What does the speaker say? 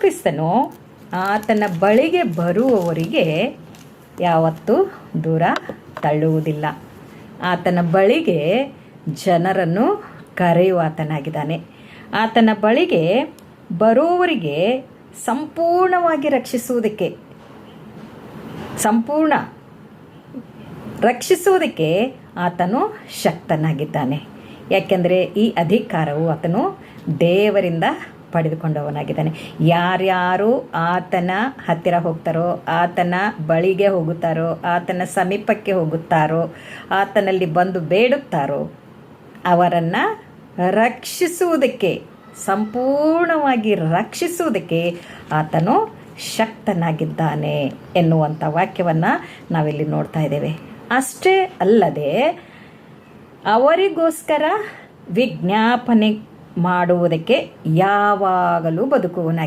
ಕ್ರಿಸ್ತನು ಆತನ ಬಳಿಗೆ ಬರುವವರಿಗೆ ಯಾವತ್ತೂ ದೂರ ತಳ್ಳುವುದಿಲ್ಲ. ಆತನ ಬಳಿಗೆ ಜನರನ್ನು ಕರೆಯುವಾತನಾಗಿದ್ದಾನೆ. ಆತನ ಬಳಿಗೆ ಬರುವವರಿಗೆ ಸಂಪೂರ್ಣವಾಗಿ ರಕ್ಷಿಸುವುದಕ್ಕೆ ಆತನು ಶಕ್ತನಾಗಿದ್ದಾನೆ. ಯಾಕೆಂದರೆ ಈ ಅಧಿಕಾರವು ಆತನು ದೇವರಿಂದ ಪಡೆದುಕೊಂಡವನಾಗಿದ್ದಾನೆ. ಯಾರ್ಯಾರು ಆತನ ಹತ್ತಿರ ಹೋಗ್ತಾರೋ, ಆತನ ಬಳಿಗೆ ಹೋಗುತ್ತಾರೋ, ಆತನ ಸಮೀಪಕ್ಕೆ ಹೋಗುತ್ತಾರೋ, ಆತನಲ್ಲಿ ಬಂದು ಬೇಡುತ್ತಾರೋ ಅವರನ್ನು ರಕ್ಷಿಸುವುದಕ್ಕೆ, ಸಂಪೂರ್ಣವಾಗಿ ರಕ್ಷಿಸುವುದಕ್ಕೆ ಆತನು ಶಕ್ತನಾಗಿದ್ದಾನೆ ಎನ್ನುವಂಥ ವಾಕ್ಯವನ್ನು ನಾವಿಲ್ಲಿ ನೋಡ್ತಾ ಇದ್ದೇವೆ. ಅಷ್ಟೇ ಅಲ್ಲದೆ ಅವರಿಗೋಸ್ಕರ ವಿಜ್ಞಾಪನೆ ಮಾಡುವುದಕ್ಕೆ ಯಾವಾಗಲೂ ಬದುಕುವನಾಗಿ